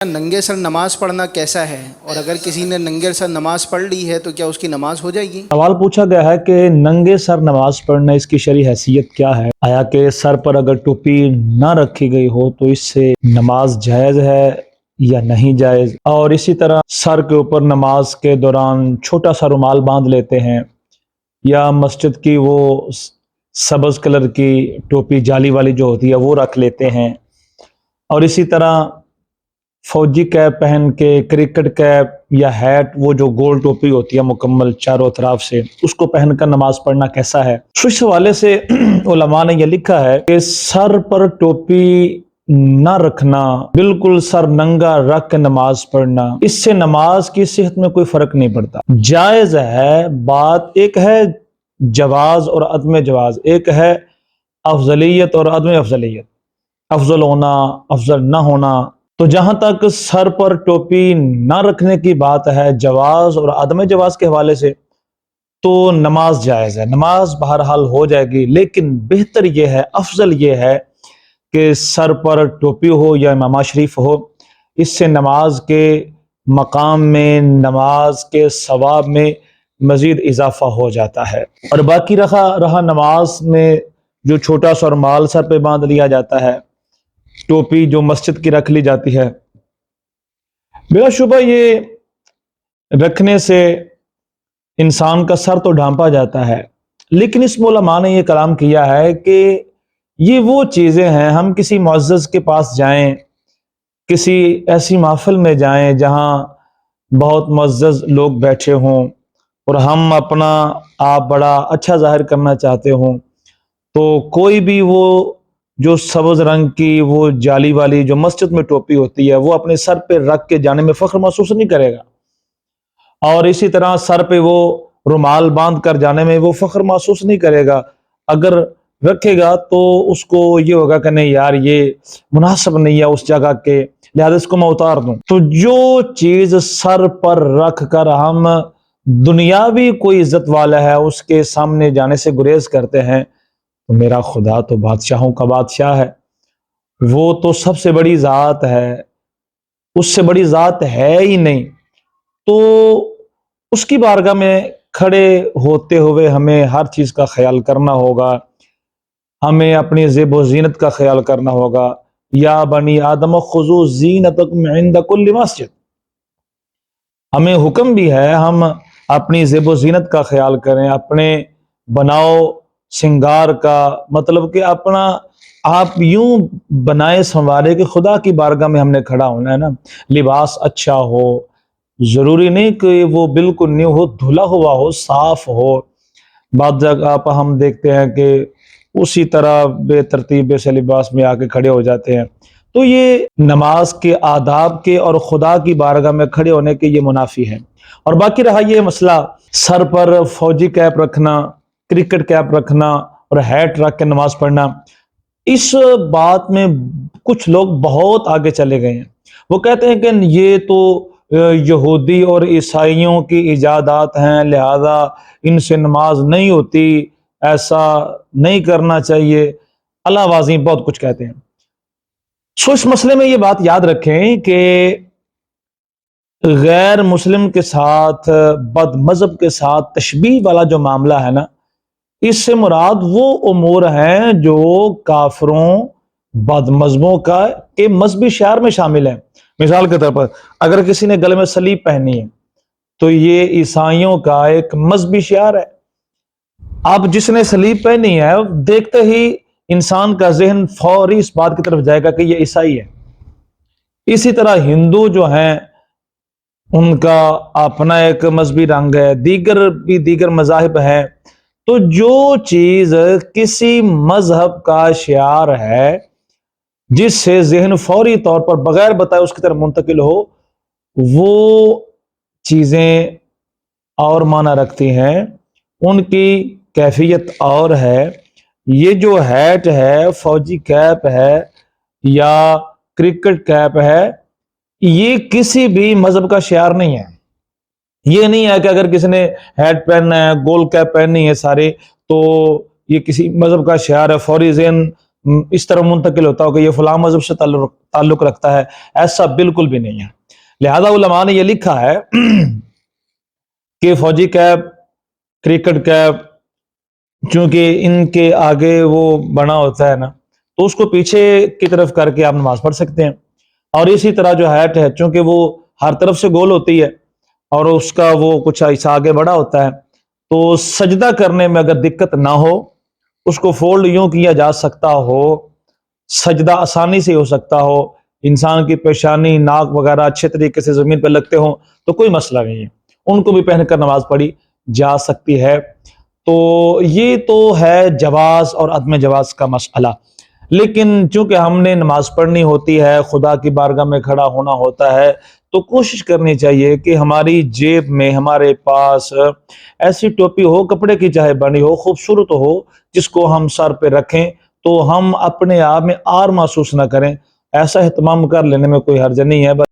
ننگے سر نماز پڑھنا کیسا ہے، اور اگر کسی نے ننگے سر نماز پڑھ لی ہے تو کیا اس کی نماز ہو جائے گی؟ سوال پوچھا گیا ہے کہ ننگے سر نماز پڑھنا اس کی شرعی حیثیت کیا ہے؟ آیا کہ سر پر اگر ٹوپی نہ رکھی گئی ہو تو اس سے نماز جائز ہے یا نہیں جائز؟ اور اسی طرح سر کے اوپر نماز کے دوران چھوٹا سا رومال باندھ لیتے ہیں، یا مسجد کی وہ سبز کلر کی ٹوپی جالی والی جو ہوتی ہے وہ رکھ لیتے ہیں، اور اسی طرح فوجی کیپ پہن کے، کرکٹ کیپ یا ہیٹ، وہ جو گول ٹوپی ہوتی ہے مکمل چاروں اطراف سے، اس کو پہن کر نماز پڑھنا کیسا ہے؟ اس حوالے سے علماء نے یہ لکھا ہے کہ سر پر ٹوپی نہ رکھنا، بالکل سر ننگا رکھ کے نماز پڑھنا، اس سے نماز کی صحت میں کوئی فرق نہیں پڑتا، جائز ہے۔ بات ایک ہے جواز اور عدم جواز، ایک ہے افضلیت اور عدم افضلیت، افضل ہونا افضل نہ ہونا۔ تو جہاں تک سر پر ٹوپی نہ رکھنے کی بات ہے جواز اور عدم جواز کے حوالے سے، تو نماز جائز ہے، نماز بہرحال ہو جائے گی، لیکن بہتر یہ ہے، افضل یہ ہے کہ سر پر ٹوپی ہو یا امامہ شریف ہو، اس سے نماز کے مقام میں، نماز کے ثواب میں مزید اضافہ ہو جاتا ہے۔ اور باقی رہا نماز میں جو چھوٹا سا رومال سر پہ باندھ لیا جاتا ہے، ٹوپی جو مسجد کی رکھ لی جاتی ہے، بلا شبہ یہ رکھنے سے انسان کا سر تو ڈھانپا جاتا ہے، لیکن اس علماء نے یہ کلام کیا ہے کہ یہ وہ چیزیں ہیں، ہم کسی معزز کے پاس جائیں، کسی ایسی محفل میں جائیں جہاں بہت معزز لوگ بیٹھے ہوں، اور ہم اپنا آپ بڑا اچھا ظاہر کرنا چاہتے ہوں، تو کوئی بھی وہ جو سبز رنگ کی وہ جالی والی جو مسجد میں ٹوپی ہوتی ہے وہ اپنے سر پہ رکھ کے جانے میں فخر محسوس نہیں کرے گا، اور اسی طرح سر پہ وہ رومال باندھ کر جانے میں وہ فخر محسوس نہیں کرے گا۔ اگر رکھے گا تو اس کو یہ ہوگا کہ نہیں یار، یہ مناسب نہیں ہے اس جگہ کے، لہذا اس کو میں اتار دوں۔ تو جو چیز سر پر رکھ کر ہم دنیاوی کوئی عزت والا ہے اس کے سامنے جانے سے گریز کرتے ہیں، تو میرا خدا تو بادشاہوں کا بادشاہ ہے، وہ تو سب سے بڑی ذات ہے، اس سے بڑی ذات ہے ہی نہیں، تو اس کی بارگاہ میں کھڑے ہوتے ہوئے ہمیں ہر چیز کا خیال کرنا ہوگا، ہمیں اپنی زیب و زینت کا خیال کرنا ہوگا۔ یا بنی آدم خذوا زینتکم عند کل مسجد، ہمیں حکم بھی ہے ہم اپنی زیب و زینت کا خیال کریں، اپنے بناؤ سنگار کا، مطلب کہ اپنا آپ یوں بنائے سنوارے کہ خدا کی بارگاہ میں ہم نے کھڑا ہونا ہے نا۔ لباس اچھا ہو، ضروری نہیں کہ وہ بالکل نیو ہو، دھلا ہوا ہو، صاف ہو، بعض جگہ آپ ہم دیکھتے ہیں کہ اسی طرح بے ترتیب سے لباس میں آ کے کھڑے ہو جاتے ہیں، تو یہ نماز کے آداب کے اور خدا کی بارگاہ میں کھڑے ہونے کے یہ منافی ہیں۔ اور باقی رہا یہ مسئلہ سر پر فوجی کیپ رکھنا، کرکٹ کیپ رکھنا اور ہیٹ رکھ کے نماز پڑھنا، اس بات میں کچھ لوگ بہت آگے چلے گئے ہیں۔ وہ کہتے ہیں کہ یہ تو یہودی اور عیسائیوں کی ایجادات ہیں، لہذا ان سے نماز نہیں ہوتی، ایسا نہیں کرنا چاہیے، اللہ واضح بہت کچھ کہتے ہیں۔ سو اس مسئلے میں یہ بات یاد رکھیں کہ غیر مسلم کے ساتھ، بد مذہب کے ساتھ تشبیہ والا جو معاملہ ہے نا، اس سے مراد وہ امور ہیں جو کافروں، بد مذہبوں کا کہ مذہبی شعار میں شامل ہیں۔ مثال کے طور پر اگر کسی نے گلے میں صلیب پہنی ہے تو یہ عیسائیوں کا ایک مذہبی شعار ہے، اب جس نے صلیب پہنی ہے دیکھتے ہی انسان کا ذہن فوری اس بات کی طرف جائے گا کہ یہ عیسائی ہے۔ اسی طرح ہندو جو ہیں ان کا اپنا ایک مذہبی رنگ ہے، دیگر مذاہب ہیں، تو جو چیز کسی مذہب کا شعار ہے جس سے ذہن فوری طور پر بغیر بتائے اس کی طرف منتقل ہو، وہ چیزیں اور معنی رکھتی ہیں، ان کی کیفیت اور ہے۔ یہ جو ہیٹ ہے، فوجی کیپ ہے یا کرکٹ کیپ ہے، یہ کسی بھی مذہب کا شعار نہیں ہے۔ یہ نہیں ہے کہ اگر کسی نے ہیٹ پہننا ہے، گول کیپ پہننی ہے سارے، تو یہ کسی مذہب کا شعار ہے، فوری ذہن اس طرح منتقل ہوتا ہو کہ یہ فلاں مذہب سے تعلق رکھتا ہے، ایسا بالکل بھی نہیں ہے۔ لہذا علماء نے یہ لکھا ہے کہ فوجی کیپ، کرکٹ کیپ، چونکہ ان کے آگے وہ بنا ہوتا ہے نا، تو اس کو پیچھے کی طرف کر کے آپ نماز پڑھ سکتے ہیں۔ اور اسی طرح جو ہیٹ ہے، چونکہ وہ ہر طرف سے گول ہوتی ہے اور اس کا وہ کچھ ایسا آگے بڑا ہوتا ہے، تو سجدہ کرنے میں اگر دقت نہ ہو، اس کو فولڈ یوں کیا جا سکتا ہو، سجدہ آسانی سے ہو سکتا ہو، انسان کی پیشانی، ناک وغیرہ اچھے طریقے سے زمین پہ لگتے ہوں تو کوئی مسئلہ نہیں ہے، ان کو بھی پہن کر نماز پڑھی جا سکتی ہے۔ تو یہ تو ہے جواز اور عدم جواز کا مسئلہ، لیکن چونکہ ہم نے نماز پڑھنی ہوتی ہے، خدا کی بارگاہ میں کھڑا ہونا ہوتا ہے، تو کوشش کرنی چاہیے کہ ہماری جیب میں ہمارے پاس ایسی ٹوپی ہو، کپڑے کی چاہے بنی ہو، خوبصورت ہو، جس کو ہم سر پہ رکھیں تو ہم اپنے آپ میں آر محسوس نہ کریں۔ ایسا اہتمام کر لینے میں کوئی حرج نہیں ہے۔